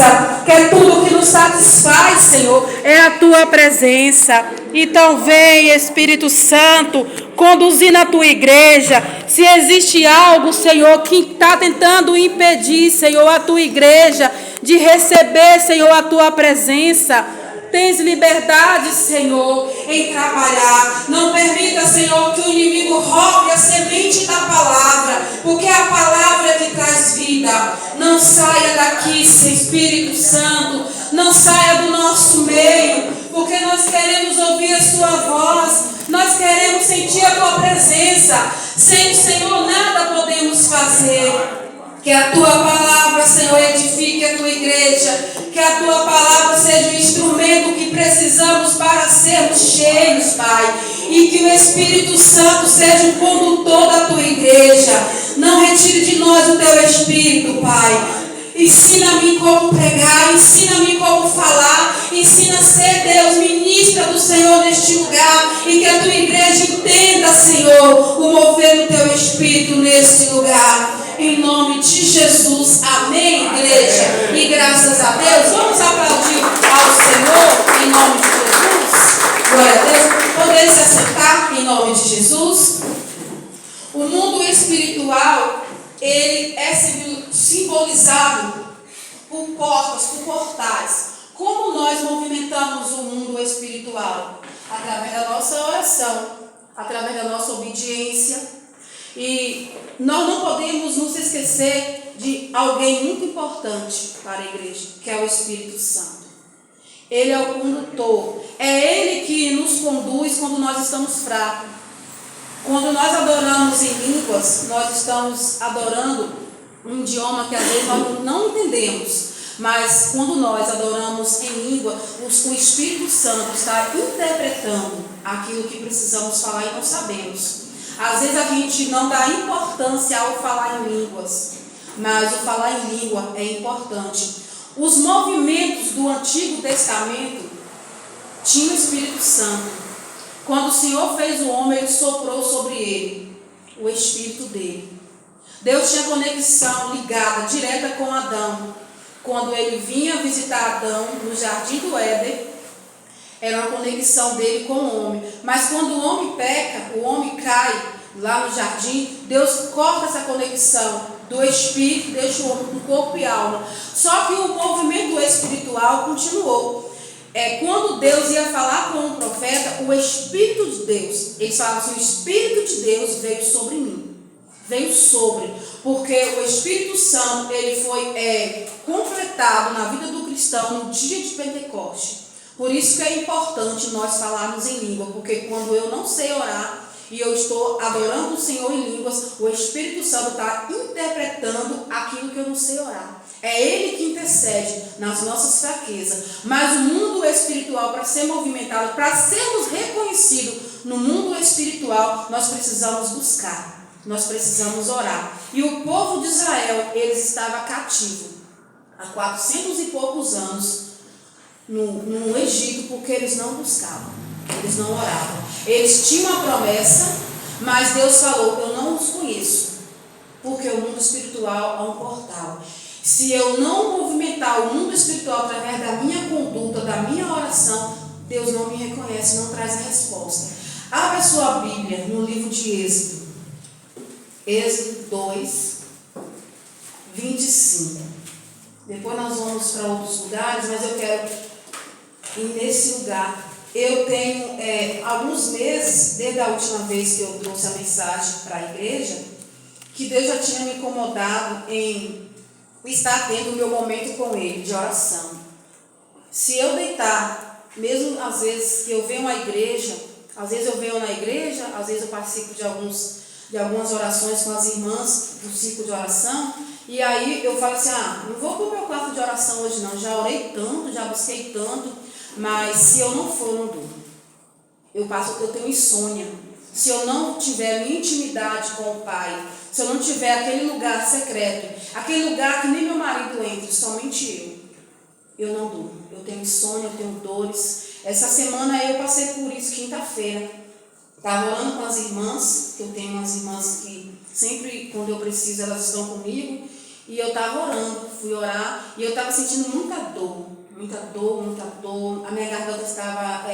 presença, que é tudo que nos satisfaz, Senhor, é a tua presença. Então vem, Espírito Santo, conduzindo a tua igreja. Se existe algo, Senhor, que está tentando impedir, Senhor, a tua igreja de receber, Senhor, a tua presença, tens liberdade, Senhor, em trabalhar. Não permita, Senhor, que o inimigo roube a semente da palavra, porque a palavra é que traz vida. Não saia daqui, Espírito Santo, não saia do nosso meio, porque nós queremos ouvir a sua voz, nós queremos sentir a tua presença. Sem o Senhor nada podemos fazer. Que a tua palavra, Senhor, edifique a tua igreja. Que a tua palavra seja o instrumento que precisamos para sermos cheios, Pai. E que o Espírito Santo seja o condutor da tua igreja. Não retire de nós o teu Espírito, Pai. Ensina-me como pregar, ensina-me como falar, ensina a ser, Deus, ministra do Senhor neste lugar, e que a tua igreja entenda, Senhor, o mover do teu Espírito neste lugar. Em nome de Jesus, amém, igreja? E graças a Deus, vamos aplaudir ao Senhor, em nome de Jesus. Glória a Deus. Poder se assentar, em nome de Jesus. O mundo espiritual, ele é simbolizado por portas, por portais. Como nós movimentamos o mundo espiritual? Através da nossa oração, através da nossa obediência. E nós não podemos nos esquecer de alguém muito importante para a igreja, que é o Espírito Santo. Ele é o condutor. É Ele que nos conduz quando nós estamos fracos. Quando nós adoramos em línguas, nós estamos adorando um idioma que às vezes nós não entendemos. Mas quando nós adoramos em língua, o Espírito Santo está interpretando aquilo que precisamos falar e não sabemos. Às vezes a gente não dá importância ao falar em línguas, mas o falar em língua é importante. Os movimentos do Antigo Testamento tinham o Espírito Santo. Quando o Senhor fez o homem, Ele soprou sobre ele o Espírito dele. Deus tinha conexão ligada, direta com Adão. Quando ele vinha visitar Adão no jardim do Éden, era uma conexão dele com o homem. Mas quando o homem peca, o homem cai lá no jardim, Deus corta essa conexão do Espírito, deixa o homem com corpo e alma. Só que o movimento espiritual continuou. Quando Deus ia falar com o profeta, o Espírito de Deus, eles falavam assim: o Espírito de Deus veio sobre mim. Veio sobre, porque o Espírito Santo, ele foi completado na vida do cristão no dia de Pentecostes. Por isso que é importante nós falarmos em língua, porque quando eu não sei orar e eu estou adorando o Senhor em línguas, o Espírito Santo está interpretando aquilo que eu não sei orar. É Ele que intercede nas nossas fraquezas. Mas o mundo espiritual, para ser movimentado, para sermos reconhecidos no mundo espiritual, nós precisamos buscar, nós precisamos orar. E o povo de Israel, eles estavam cativos há 400 e poucos anos no Egito, porque eles não buscavam, eles não oravam. Eles tinham a promessa, mas Deus falou: eu não os conheço, porque o mundo espiritual é um portal. Se eu não movimentar o mundo espiritual através da minha conduta, da minha oração, Deus não me reconhece, não traz a resposta. Abra a sua Bíblia no livro de Êxodo, Êxodo 2, 25. Depois nós vamos para outros lugares, mas eu quero ir nesse lugar. Eu tenho alguns meses, desde a última vez que eu trouxe a mensagem para a igreja, que Deus já tinha me incomodado em estar tendo o meu momento com Ele, de oração. Se eu deitar, mesmo às vezes que eu venho à igreja, às vezes eu venho na igreja, às vezes eu participo de algumas orações com as irmãs do ciclo de oração, e aí eu falo assim: não vou para o meu quarto de oração hoje não, já orei tanto, já busquei tanto, mas se eu não for, eu não durmo. Eu tenho insônia. Se eu não tiver minha intimidade com o Pai, se eu não tiver aquele lugar secreto, aquele lugar que nem meu marido entra, somente eu não durmo. Eu tenho insônia, eu tenho dores. Essa semana eu passei por isso, quinta-feira. Estava orando com as irmãs, que eu tenho umas irmãs que sempre, quando eu preciso, elas estão comigo. E eu estava orando, fui orar. e eu estava sentindo muita dor. A minha garganta estava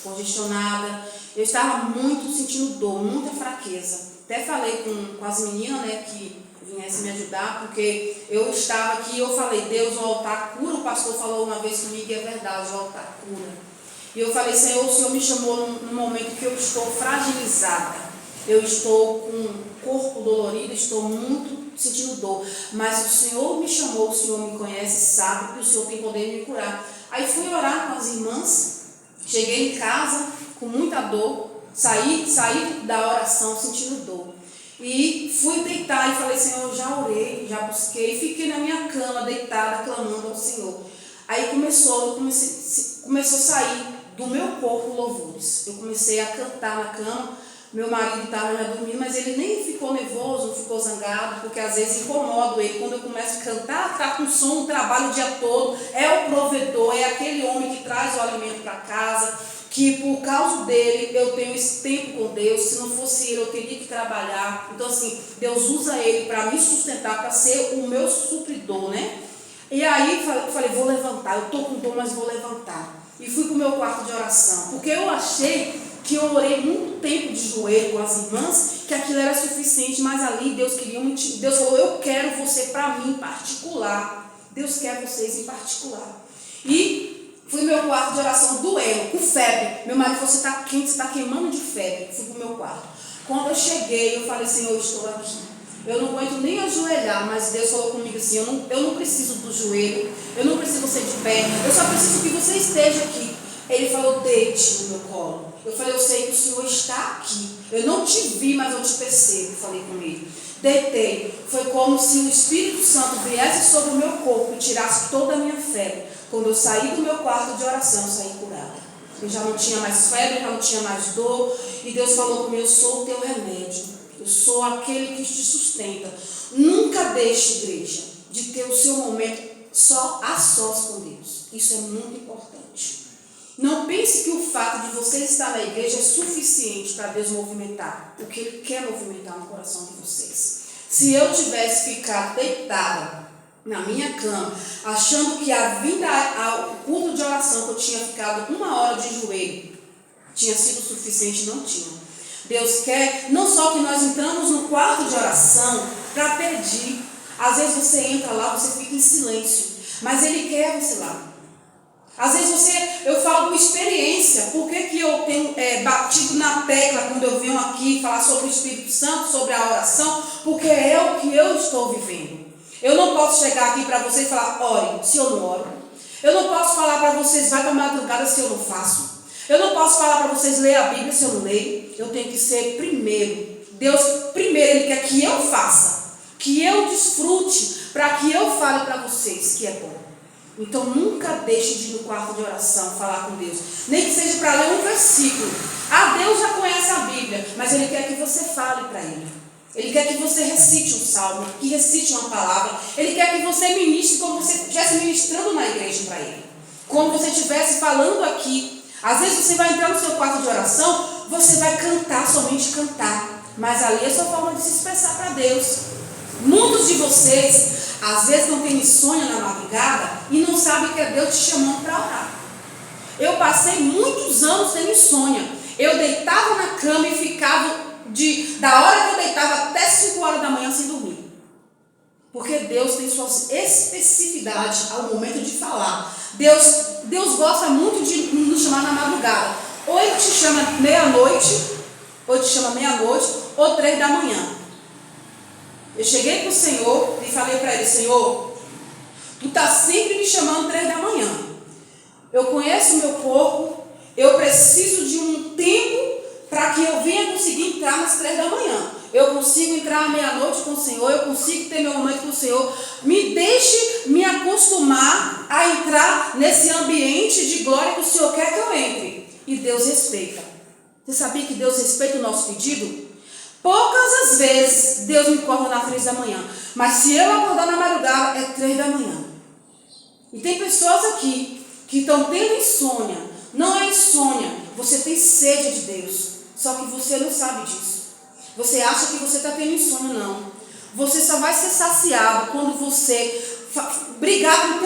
congestionada, eu estava muito sentindo dor, muita fraqueza. Até falei com as meninas, né, que viessem me ajudar, porque eu estava aqui e eu falei, Deus, o altar cura. O pastor falou uma vez comigo e é verdade, o altar cura. E eu falei, Senhor, o Senhor me chamou num momento que eu estou fragilizada, eu estou com o corpo dolorido, estou muito sentindo dor, mas o Senhor me chamou, o Senhor me conhece, sabe que o Senhor tem poder de me curar. Aí fui orar com as irmãs, cheguei em casa com muita dor, saí da oração sentindo dor. E fui deitar e falei, Senhor, já orei, já busquei, fiquei na minha cama deitada, clamando ao Senhor. Aí começou a sair do meu corpo louvores. Eu comecei a cantar na cama, meu marido estava já dormindo, mas ele nem ficou nervoso, não ficou zangado, porque às vezes incomodo ele. Quando eu começo a cantar, está com som, trabalho o dia todo, é o provedor, é aquele homem que traz o alimento para casa, que por causa dele eu tenho esse tempo com Deus. Se não fosse ele, eu teria que trabalhar. Então assim, Deus usa ele para me sustentar, para ser o meu supridor, né? E aí falei, vou levantar, eu estou com dor, mas vou levantar. E fui para o meu quarto de oração, porque eu achei que eu orei muito tempo de joelho com as irmãs, que aquilo era suficiente, mas ali Deus falou, eu quero você para mim em particular. Deus quer vocês em particular. E fui no meu quarto de oração doendo, com febre. Meu marido falou, você está quente, você está queimando de febre. Fui para o meu quarto. Quando eu cheguei, eu falei, Senhor, eu estou aqui. Eu não aguento nem ajoelhar, mas Deus falou comigo assim, eu não preciso do joelho, eu não preciso você de pé, eu só preciso que você esteja aqui. Ele falou, deite no meu colo. Eu falei, eu sei que o Senhor está aqui. Eu não te vi, mas eu te percebo. Falei com ele. Deitei. Foi como se o Espírito Santo viesse sobre o meu corpo e tirasse toda a minha febre. Quando eu saí do meu quarto de oração, eu saí curada. Eu já não tinha mais febre, já não tinha mais dor. E Deus falou comigo, eu sou o teu remédio. Eu sou aquele que te sustenta. Nunca deixe, igreja, de ter o seu momento a sós com Deus. Isso é muito importante. Não pense que o fato de você estar na igreja é suficiente para Deus movimentar o que Ele quer movimentar no coração de vocês. Se eu tivesse ficado deitada na minha cama, achando que a vinda ao culto de oração que eu tinha ficado 1 hora de joelho tinha sido suficiente, não tinha. Deus quer não só que nós entramos no quarto de oração para pedir. Às vezes você entra lá, você fica em silêncio, mas Ele quer você lá. Às vezes eu falo com experiência. Por que eu tenho batido na tecla quando eu venho aqui falar sobre o Espírito Santo, sobre a oração? Porque é o que eu estou vivendo. Eu não posso chegar aqui para vocês e falar, ore, se eu não oro. Eu não posso falar para vocês, vai para a madrugada, se eu não faço. Eu não posso falar para vocês, ler a Bíblia, se eu não leio. Eu tenho que ser primeiro. Deus, primeiro, Ele quer que eu faça, que eu desfrute, para que eu fale para vocês que é bom. Então nunca deixe de ir no quarto de oração falar com Deus, nem que seja para ler um versículo. Deus já conhece a Bíblia, mas Ele quer que você fale para Ele. Ele quer que você recite um salmo, que recite uma palavra. Ele quer que você ministre como você estivesse ministrando na igreja para Ele, como você estivesse falando aqui. Às vezes você vai entrar no seu quarto de oração, você vai cantar, somente cantar, mas ali é a sua forma de se expressar para Deus. Muitos de vocês às vezes não tem insônia na madrugada e não sabe que é Deus te chamando para orar. Eu passei muitos anos tendo insônia. Eu deitava na cama e ficava da hora que eu deitava até 5 horas da manhã sem dormir. Porque Deus tem suas especificidades ao momento de falar. Deus gosta muito de nos chamar na madrugada. Ou Ele te chama meia-noite, ou 3 da manhã. Eu cheguei para o Senhor e falei para Ele, Senhor, Tu está sempre me chamando 3 da manhã. Eu conheço o meu corpo, eu preciso de um tempo para que eu venha conseguir entrar nas 3 da manhã. Eu consigo entrar à meia-noite com o Senhor, eu consigo ter meu momento com o Senhor. Me deixe me acostumar a entrar nesse ambiente de glória que o Senhor quer que eu entre. E Deus respeita. Você sabia que Deus respeita o nosso pedido? Poucas as vezes Deus me acorda às 3 da manhã. Mas se eu acordar na madrugada, é 3 da manhã. E tem pessoas aqui que estão tendo insônia. Não é insônia, você tem sede de Deus. Só que você não sabe disso. Você acha que você está tendo insônia, não. Você só vai ser saciado quando você brigar com o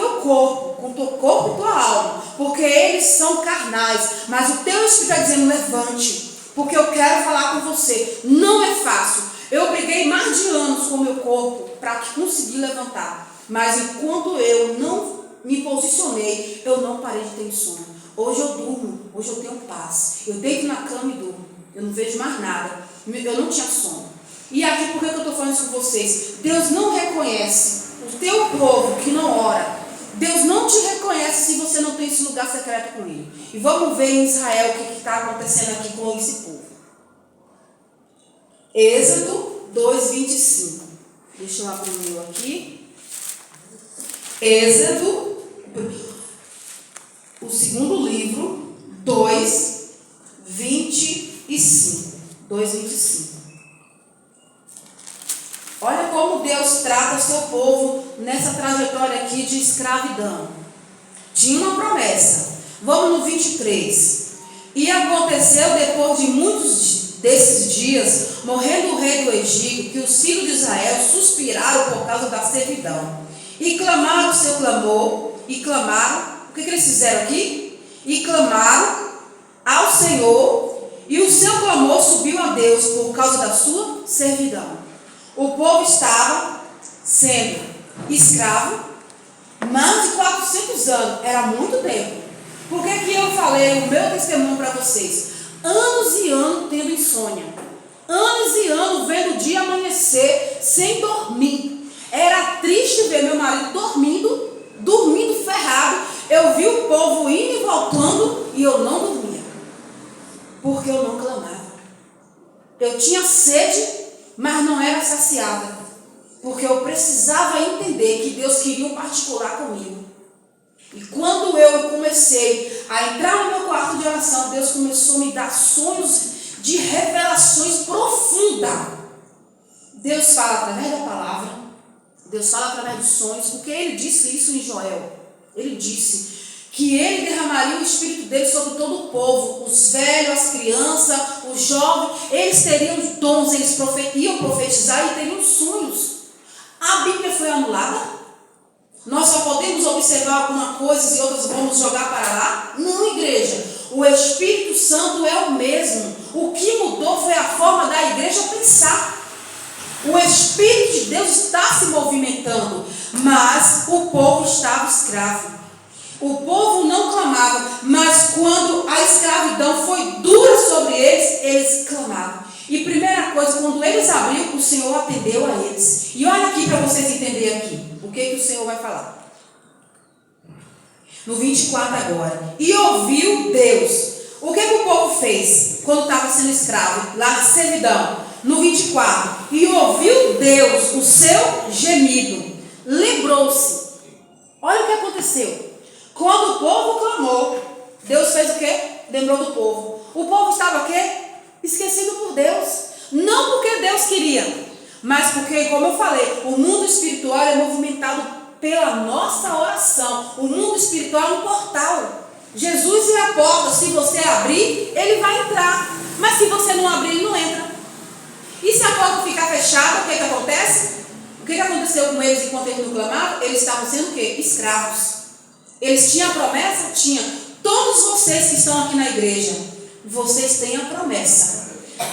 teu corpo e tua alma, porque eles são carnais, mas o teu espírito está dizendo: levante, porque eu quero falar com você. Não é fácil. Eu briguei mais de anos com o meu corpo para conseguir levantar, mas enquanto eu não me posicionei, eu não parei de ter insônia. Hoje eu durmo, hoje eu tenho paz. Eu deito na cama e durmo. Eu não vejo mais nada. Eu não tinha sono. E aqui, por que eu estou falando isso com vocês? Deus não reconhece o teu povo que não ora. Deus não te reconhece se você não tem esse lugar secreto com Ele. E vamos ver em Israel o que está acontecendo aqui com esse povo. Êxodo 2:25. Deixa eu abrir o meu aqui. Êxodo, o segundo livro, 2:25. 2:25. Olha como Deus trata o seu povo nessa trajetória aqui de escravidão. Tinha uma promessa. Vamos no 23. E aconteceu depois de muitos desses dias, morrendo o rei do Egito, que os filhos de Israel suspiraram por causa da servidão. E clamaram o seu clamor. E clamaram. O que eles fizeram aqui? E clamaram ao Senhor. E o seu clamor subiu a Deus por causa da sua servidão. O povo estava sendo escravo mais de 400 anos. Era muito tempo. Por que eu falei o meu testemunho para vocês? Anos e anos tendo insônia. Anos e anos vendo o dia amanhecer sem dormir. Era triste ver meu marido dormindo ferrado. Eu vi o povo indo e voltando e eu não dormia. Porque eu não clamava. Eu tinha sede, mas não era saciada, porque eu precisava entender que Deus queria um particular comigo. E quando eu comecei a entrar no meu quarto de oração, Deus começou a me dar sonhos de revelações profundas. Deus fala através da palavra, Deus fala através dos sonhos, porque Ele disse isso em Joel. Ele disse que Ele derramaria o Espírito dele sobre todo o povo, os velhos, as crianças, os jovens. Eles teriam dons, eles iam profetizar e teriam sonhos. A Bíblia foi anulada? Nós só podemos observar algumas coisas e outras vamos jogar para lá? Não, igreja. O Espírito Santo é o mesmo. O que mudou foi a forma da igreja pensar. O Espírito de Deus está se movimentando, mas o povo estava escravo. O povo não clamava, mas quando a escravidão foi dura sobre eles, eles clamavam. E primeira coisa, quando eles abriram, o Senhor atendeu a eles. E olha aqui para vocês entenderem aqui, o que o Senhor vai falar. No 24 agora. E ouviu Deus. O que o povo fez quando estava sendo escravo, lá na servidão? No 24. E ouviu Deus o seu gemido. Lembrou-se. Olha o que aconteceu. Quando o povo clamou, Deus fez o quê? Lembrou do povo. O povo estava o quê? Esquecido por Deus. Não porque Deus queria, mas porque, como eu falei, o mundo espiritual é movimentado pela nossa oração. O mundo espiritual é um portal. Jesus é a porta. Se você abrir, ele vai entrar. Mas se você não abrir, ele não entra. E se a porta ficar fechada, o que acontece? O que aconteceu com eles enquanto eles não clamavam? Eles estavam sendo o quê? Escravos. Eles tinham a promessa? Tinha. Todos vocês que estão aqui na igreja, vocês têm a promessa.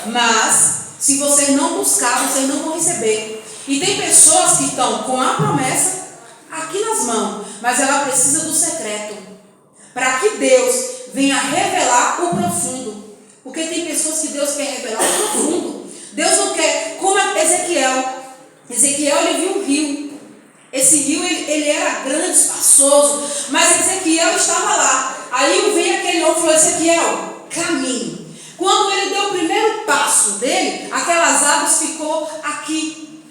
Mas, se vocês não buscar, vocês não vão receber. E tem pessoas que estão com a promessa aqui nas mãos, mas ela precisa do secreto. Para que Deus venha revelar o profundo. Porque tem pessoas que Deus quer revelar o profundo. Deus não quer, como Ezequiel. Ezequiel, ele viu um rio. Esse rio, ele era grande, espaçoso, mas Ezequiel estava lá. Aí veio aquele homem e falou: Ezequiel, caminhe. Quando ele deu o primeiro passo dele, aquelas águas ficou aqui,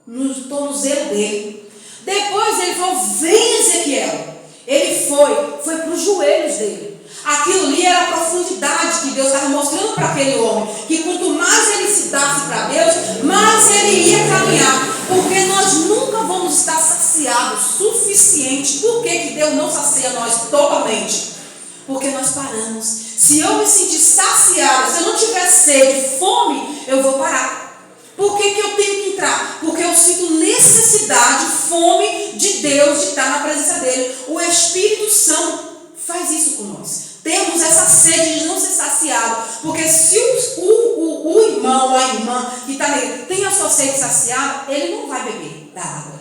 no tornozelo dele. Depois ele falou: vem, Ezequiel. Ele foi para os joelhos dele. Aquilo ali era a profundidade que Deus estava mostrando para aquele homem. Que quanto mais ele se dasse para Deus, mais ele ia caminhar. Porque nós nunca vamos estar saciados o suficiente. Por que Deus não sacia nós totalmente? Porque nós paramos. Se eu me sentir saciado, se eu não tiver sede, fome, eu vou parar. Por que eu tenho que entrar? Porque eu sinto necessidade, fome de Deus, de estar na presença dele. O Espírito Santo faz isso com nós. Temos essa sede de não ser saciado. Porque se o irmão ou a irmã que está nele tem a sua sede saciada, ele não vai beber da água.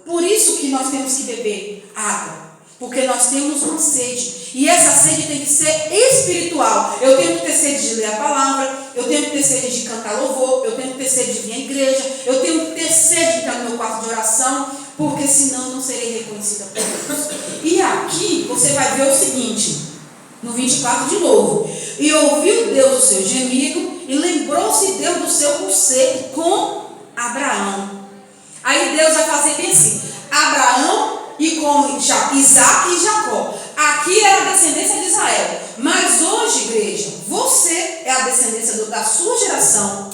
Por isso que nós temos que beber água. Porque nós temos uma sede. E essa sede tem que ser espiritual. Eu tenho que ter sede de ler a palavra. Eu tenho que ter sede de cantar louvor. Eu tenho que ter sede de vir à igreja. Eu tenho que ter sede de entrar no meu quarto de oração. Porque senão eu não serei reconhecida por Deus. E aqui você vai ver o seguinte. No 24 de novo. E ouviu Deus o seu gemido. E lembrou-se Deus do seu conserto com Abraão. Aí Deus vai fazer bem assim. Abraão e com Isaac e Jacó. Aqui era a descendência de Israel. Mas hoje, igreja, você é a descendência da sua geração.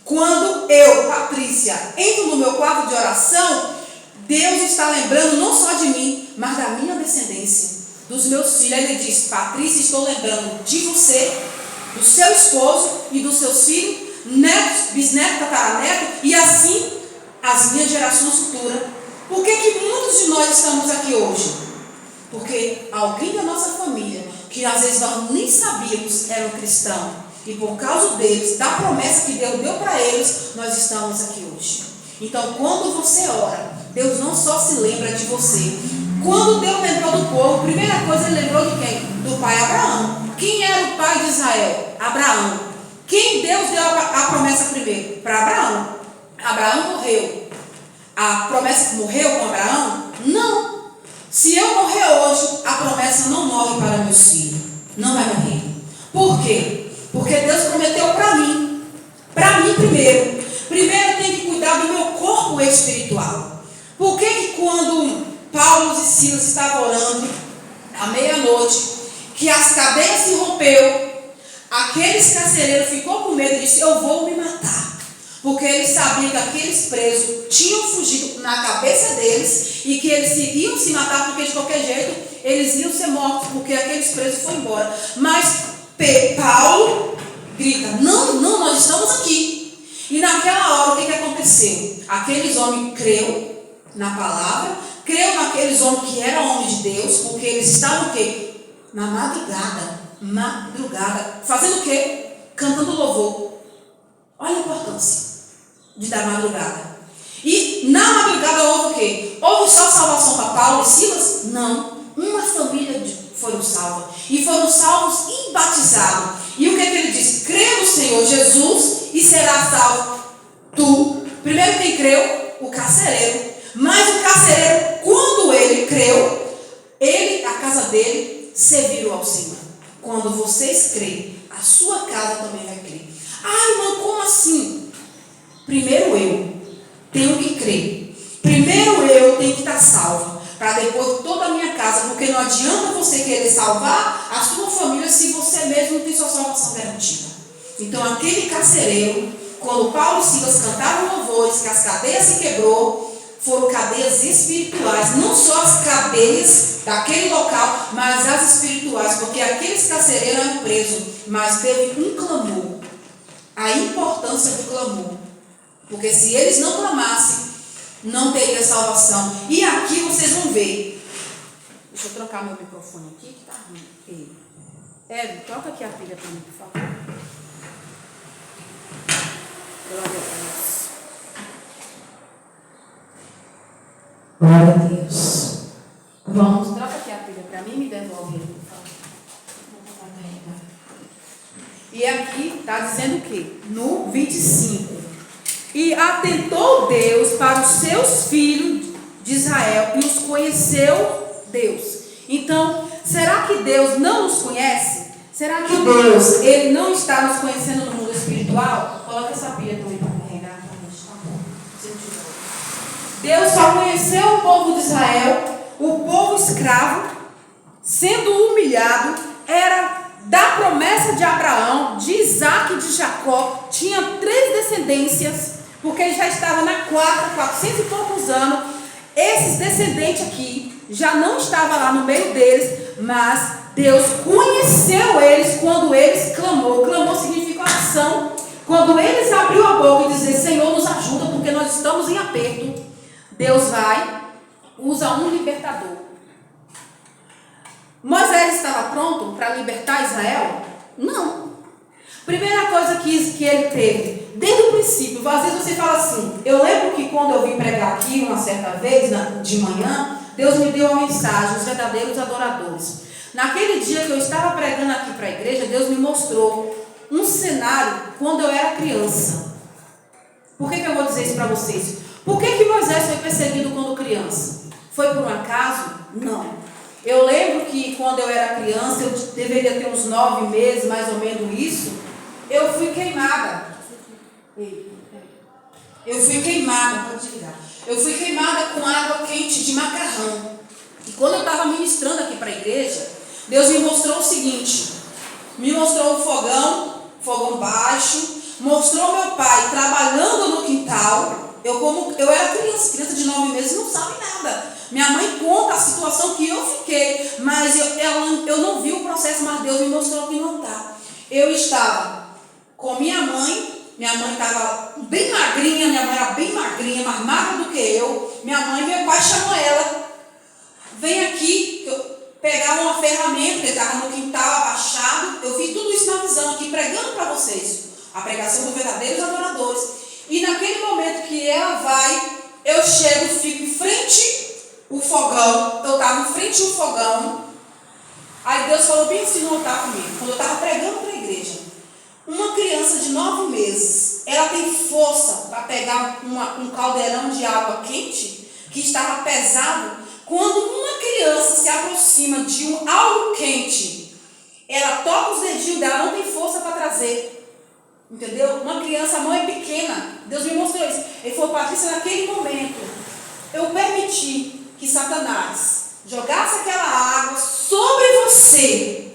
Quando eu, Patrícia, entro no meu quarto de oração, Deus está lembrando não só de mim, mas da minha descendência, dos meus filhos. Ele diz: Patrícia, estou lembrando de você, do seu esposo e dos seus filhos, netos, bisnetos, tataranetos, e assim as minhas gerações futuras. Por que muitos de nós estamos aqui hoje? Porque alguém da nossa família, que às vezes nós nem sabíamos, era um cristão. E por causa deles, da promessa que Deus deu para eles, nós estamos aqui hoje. Então, quando você ora, Deus não só se lembra de você. Quando Deus lembrou do povo, a primeira coisa ele lembrou de quem? Do pai Abraão. Quem era o pai de Israel? Abraão. Quem Deus deu a promessa primeiro? Para Abraão. Abraão morreu. A promessa morreu com Abraão? Não. Se eu morrer hoje, a promessa não morre para meus filhos. Não vai morrer. Por quê? Porque Deus prometeu para mim. Para mim primeiro. Primeiro eu tenho que cuidar do meu corpo espiritual. Por que quando Paulo e Silas estavam orando, à meia-noite, que as cadeias se rompeu, aqueles carcereiros ficou com medo e disse: eu vou me matar. Porque eles sabiam que aqueles presos tinham fugido na cabeça deles e que eles iriam se matar, porque de qualquer jeito eles iam ser mortos, porque aqueles presos foram embora. Mas Paulo grita: não, nós estamos aqui. E naquela hora o que aconteceu? Aqueles homens creu na palavra, creu naqueles homens que eram homens de Deus, porque eles estavam o quê? Na madrugada, fazendo o quê? Cantando louvor. Olha a importância de dar madrugada. E na madrugada houve o quê? Houve só salvação para Paulo e Silas? Não. Uma família foram salvas. E foram salvos e batizados. E o que ele diz? Crê no Senhor Jesus e será salvo tu. Primeiro quem creu? O carcereiro. Mas o carcereiro, quando ele creu, a casa dele serviram ao Senhor. Quando vocês creem, a sua casa também vai crer. Ah, irmão, como assim? Primeiro eu tenho que crer. Primeiro eu tenho que estar salvo, para depois toda a minha casa, porque não adianta você querer salvar a sua família se você mesmo não tem sua salvação garantida. Então aquele carcereiro, quando Paulo e Silas cantaram louvores, que as cadeias se quebrou, foram cadeias espirituais, não só as cadeias daquele local, mas as espirituais, porque aqueles carcereiros eram presos, mas teve um clamor. A importância do clamor. Porque se eles não clamassem, não teria salvação. E aqui vocês vão ver. Deixa eu trocar meu microfone aqui, que está ruim. Ed, troca aqui a pilha para mim, por favor. Glória a Deus. Glória a Deus. Vamos, troca aqui a pilha para mim e me devolve ele, por favor. E aqui está dizendo o quê? No 25. E atentou Deus para os seus filhos de Israel e os conheceu Deus. Então, será que Deus não nos conhece? Será que Deus, ele não está nos conhecendo no mundo espiritual? Coloca essa pilha também para carregar. Deus só conheceu o povo de Israel, o povo escravo, sendo humilhado, era da promessa de Abraão, de Isaac e de Jacó. Tinha 3 descendências, porque ele já estava na 400 e poucos anos. Esses descendentes aqui já não estavam lá no meio deles, mas Deus conheceu eles quando eles clamou. Clamou significa ação. Quando eles abriram a boca e dizer, Senhor, nos ajuda, porque nós estamos em aperto, Deus usa um libertador. Moisés estava pronto para libertar Israel? Não. Primeira coisa que ele teve, desde o princípio, às vezes você fala assim, eu lembro que quando eu vim pregar aqui uma certa vez, de manhã, Deus me deu uma mensagem, os verdadeiros adoradores. Naquele dia que eu estava pregando aqui para a igreja, Deus me mostrou um cenário quando eu era criança. Por que eu vou dizer isso para vocês? Por que Moisés foi perseguido quando criança? Foi por um acaso? Não. Eu lembro que quando eu era criança, eu deveria ter uns 9 meses, mais ou menos isso, eu fui queimada. Eu fui queimada, pode ligar. Eu fui queimada com água quente de macarrão. E quando eu estava ministrando aqui para a igreja, Deus me mostrou o seguinte, me mostrou o fogão baixo, mostrou meu pai trabalhando no quintal. Eu era criança de 9 meses, não sabe nada. Minha mãe conta a situação que eu fiquei, mas eu não vi o processo, mas Deus me mostrou que não está. Eu estava com minha mãe estava bem magrinha, minha mãe era bem magrinha, mais magra do que eu. Minha mãe, meu pai chamou ela, vem aqui, pegar uma ferramenta, que estava no quintal, abaixado. Eu vi tudo isso na visão aqui, pregando para vocês, a pregação dos verdadeiros adoradores. E naquele momento que ela vai, eu chego, fico em frente ao fogão, eu estava em frente ao fogão. Aí Deus falou bem assim no altar comigo, quando eu estava pregando para a igreja. Uma criança de 9 meses, ela tem força para pegar um caldeirão de água quente, que estava pesado. Quando uma criança se aproxima de algo quente, ela toca os dedinhos dela, não tem força para trazer. Entendeu? Uma criança, a mão é pequena. Deus me mostrou isso. Ele falou, Patrícia, naquele momento, eu permiti que Satanás jogasse aquela água sobre você,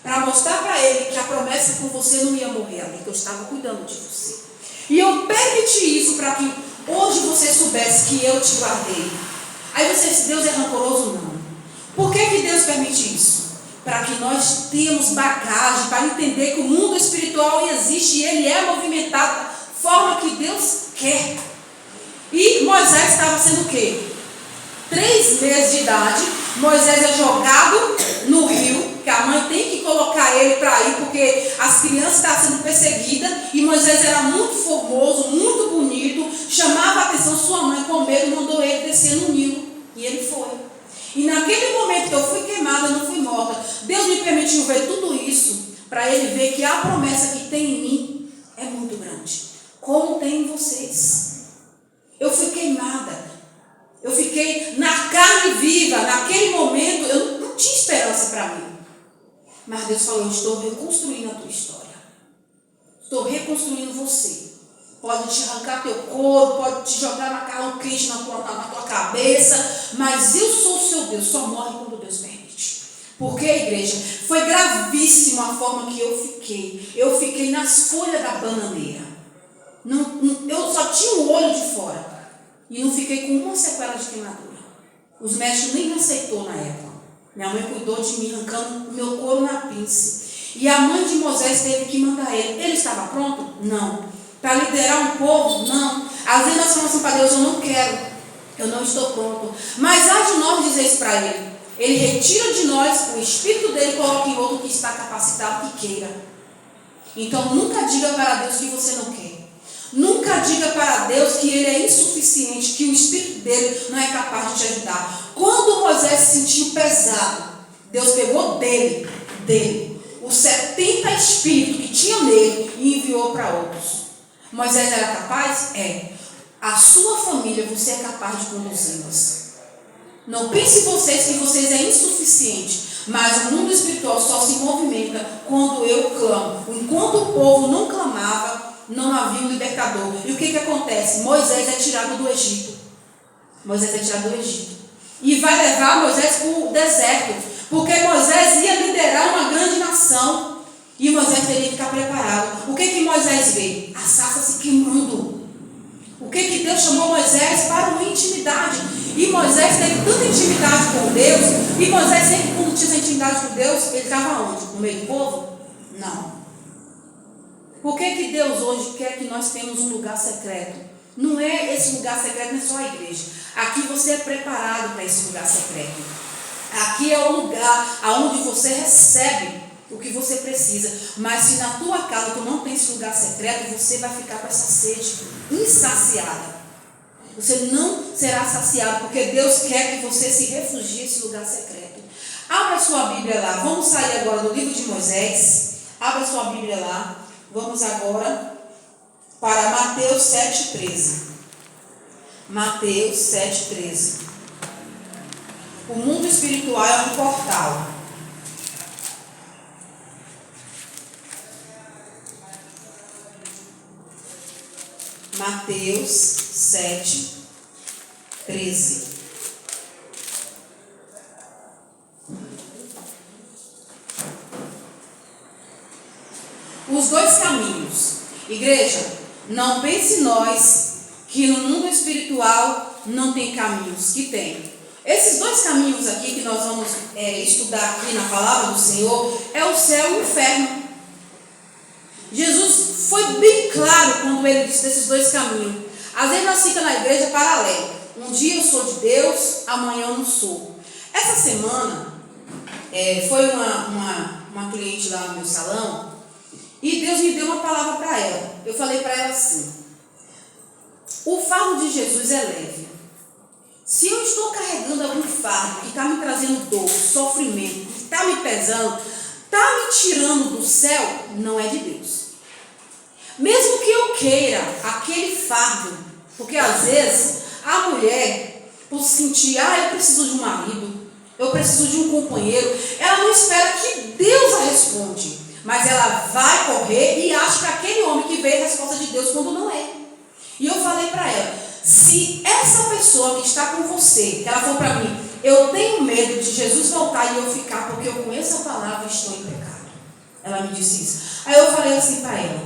para mostrar para ele que a promessa com você não ia morrer ali, que eu estava cuidando de você. E eu permiti isso para que hoje você soubesse que eu te guardei. Aí você disse, Deus é rancoroso? Não. Por que Deus permite isso? Para que nós tenhamos bagagem, para entender que o mundo espiritual existe e ele é movimentado da forma que Deus quer. E Moisés estava sendo o quê? 3 meses de idade, Moisés é jogado no rio, que a mãe tem que colocar ele para ir, porque as crianças estavam sendo perseguidas, e Moisés era muito formoso, muito bonito, chamava a atenção, sua mãe com medo mandou ele descer no Nilo, e ele foi. E naquele momento que eu fui queimada, eu não fui morta, Deus me permitiu ver tudo isso, para ele ver que a promessa que tem em mim é muito grande, como tem em vocês. Eu fui queimada. Eu fiquei na carne viva, naquele momento, eu não tinha esperança para mim. Mas Deus falou, eu estou reconstruindo a tua história. Estou reconstruindo você. Pode te arrancar teu corpo, pode te jogar macarrão quente na tua cabeça, mas eu sou o seu Deus, só morre quando Deus permite. Porque, igreja, foi gravíssima a forma que eu fiquei. Eu fiquei nas folhas da bananeira. Eu só tinha o olho de fora. E não fiquei com uma sequela de queimadura. Os médicos nem me aceitou na época. Minha mãe cuidou de mim, arrancando o meu couro na pince. E a mãe de Moisés teve que mandar ele. Ele estava pronto? Não. Para liderar um povo? Não. Às vezes nós falamos assim para Deus, eu não quero. Eu não estou pronto. Mas há de nós dizer isso para ele. Ele retira de nós o espírito dele e coloca em outro que está capacitado que queira. Então nunca diga para Deus que você não quer. Nunca diga para Deus que ele é insuficiente, que o espírito dele não é capaz de te ajudar. Quando Moisés se sentiu pesado, Deus pegou dele, os 70 espíritos que tinham nele e enviou para outros. Moisés era capaz? É. A sua família, você é capaz de conduzi-las. Não pense vocês que vocês é insuficiente, mas o mundo espiritual só se movimenta quando eu clamo. Enquanto o povo não clamava, não havia um libertador. E o que acontece? Moisés é tirado do Egito. Moisés é tirado do Egito. E vai levar Moisés para o deserto. Porque Moisés ia liderar uma grande nação. E Moisés teria que ficar preparado. O que Moisés vê? A sarça se queimando. O que Deus chamou Moisés para uma intimidade. E Moisés teve tanta intimidade com Deus. E Moisés sempre, quando tinha essa intimidade com Deus, ele estava onde? No meio do povo? Não. Por que Deus hoje quer que nós tenhamos um lugar secreto? Não é esse lugar secreto, não é só a igreja. Aqui você é preparado para esse lugar secreto. Aqui é o lugar onde você recebe o que você precisa. Mas se na tua casa tu não tem esse lugar secreto, você vai ficar com essa sede insaciada. Você não será saciado, porque Deus quer que você se refugie nesse lugar secreto. Abra sua Bíblia lá. Vamos sair agora do livro de Moisés. Abra sua Bíblia lá. Vamos agora para Mateus 7,13. Mateus 7,13. O mundo espiritual é um portal. Mateus 7,13. Os dois caminhos. Igreja, não pense nós que no mundo espiritual não tem caminhos, que tem. Esses dois caminhos aqui que nós vamos estudar aqui na palavra do Senhor é o céu e o inferno. Jesus foi bem claro quando ele disse desses dois caminhos. Às vezes nós ficamos na igreja paralela. Um dia eu sou de Deus, amanhã eu não sou. Essa semana foi uma cliente lá no meu salão e Deus me deu uma palavra para ela. Eu falei para ela assim: o fardo de Jesus é leve. Se eu estou carregando algum fardo que está me trazendo dor, sofrimento, que está me pesando, está me tirando do céu, não é de Deus. Mesmo que eu queira aquele fardo, porque às vezes a mulher, por sentir, eu preciso de um marido, eu preciso de um companheiro, ela não espera que Deus a responde, mas ela vai correr e acha que aquele homem que veio é a resposta de Deus quando não é. E eu falei para ela: se essa pessoa que está com você, que ela falou para mim, eu tenho medo de Jesus voltar e eu ficar porque eu conheço a palavra e estou em pecado. Ela me disse isso. Aí eu falei assim para ela: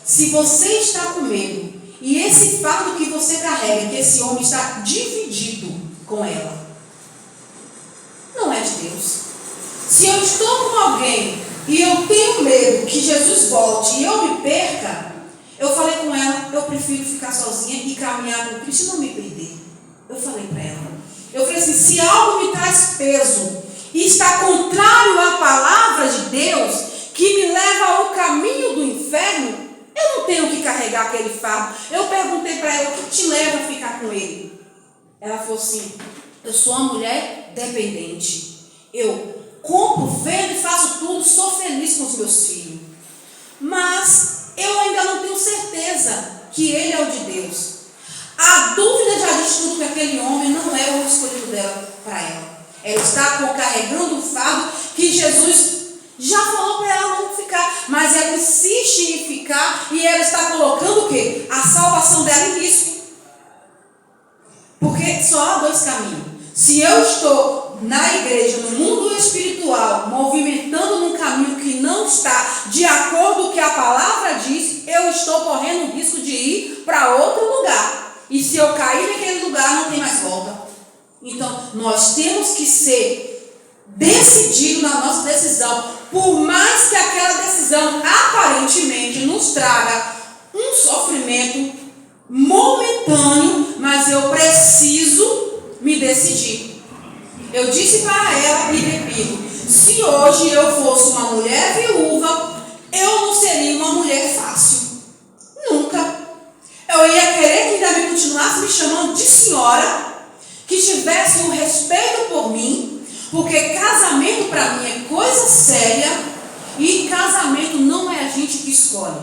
se você está com medo e esse fardo que você carrega, que esse homem está dividido com ela, não é de Deus. Se eu estou com alguém e eu tenho medo que Jesus volte e eu me perca, eu falei com ela, eu prefiro ficar sozinha e caminhar com Cristo e não me perder. Eu falei para ela. Eu falei assim: se algo me traz peso e está contrário à palavra de Deus, que me leva ao caminho do inferno, eu não tenho que carregar aquele fardo. Eu perguntei para ela: o que te leva a ficar com ele? Ela falou assim: eu sou uma mulher dependente. Eu compro, vendo e faço tudo, sou feliz com os meus filhos. Mas eu ainda não tenho certeza que ele é o de Deus. A dúvida já diz tudo que aquele homem não é o escolhido dela para ela. Ela está carregando um fardo que Jesus já falou para ela não ficar, mas ela insiste em ficar e ela está colocando o quê? A salvação dela em risco. Porque só há dois caminhos. Se eu estou na igreja, no mundo espiritual, movimentando num caminho que não está de acordo com o que a palavra diz, eu estou correndo o risco de ir para outro lugar. E se eu cair naquele lugar, não tem mais volta. Então, nós temos que ser decididos na nossa decisão. Por mais que aquela decisão aparentemente nos traga um sofrimento momentâneo, mas eu preciso me decidir. Eu disse para ela e repito: se hoje eu fosse uma mulher viúva, eu não seria uma mulher fácil. Nunca. Eu ia querer que Davi continuasse me chamando de senhora, que tivesse um respeito por mim, porque casamento para mim é coisa séria e casamento não é a gente que escolhe.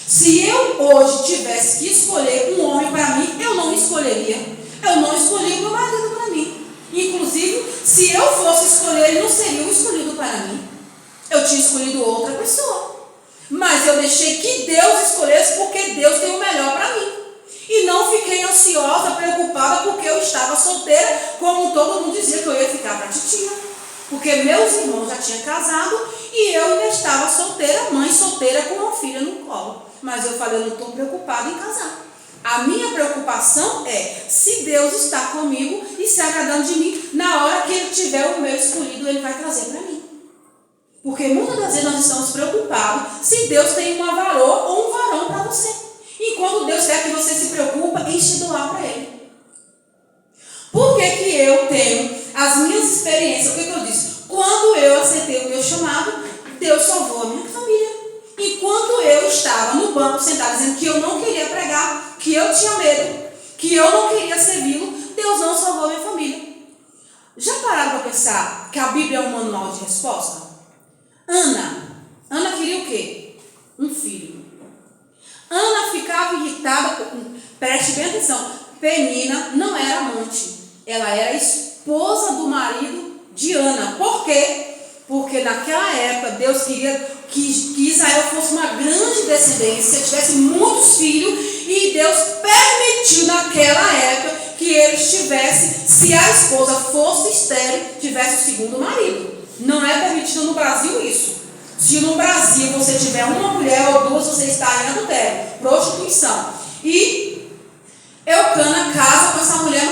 Se eu hoje tivesse que escolher um homem para mim, eu não escolheria. Eu não escolhi o meu marido para mim. Inclusive, se eu fosse escolher, ele não seria o escolhido para mim. Eu tinha escolhido outra pessoa. Mas eu deixei que Deus escolhesse, porque Deus tem o melhor para mim. E não fiquei ansiosa, preocupada, porque eu estava solteira, como todo mundo dizia que eu ia ficar para titia. Porque meus irmãos já tinham casado e eu ainda estava solteira, mãe solteira com uma filha no colo. Mas eu falei: eu não estou preocupada em casar. A minha preocupação é se Deus está comigo e se agradando de mim. Na hora que Ele tiver o meu escolhido, Ele vai trazer para mim. Porque muitas das vezes nós estamos preocupados se Deus tem uma varoa ou um varão para você. Enquanto Deus quer que você se preocupe em te doar para Ele. Por que que eu tenho as minhas experiências? O que eu disse? Quando eu aceitei o meu chamado, Deus salvou a minha família. Enquanto eu estava no banco sentado dizendo que eu não queria pregar, que eu tinha medo, que eu não queria servi-lo, Deus não salvou a minha família. Já pararam para pensar que a Bíblia é um manual de resposta? Ana queria o quê? Um filho. Ana ficava irritada, preste bem atenção, Penina não era amante, ela era esposa do marido de Ana. Por quê? Porque naquela época Deus queria que Israel fosse uma grande descendência, tivesse muitos filhos, e Deus permitiu naquela época que eles tivessem, se a esposa fosse estéril, tivesse o segundo marido. Não é permitido no Brasil isso. Se no Brasil você tiver uma mulher ou duas, você está em adultério, prostituição. E Eucana casa com essa mulher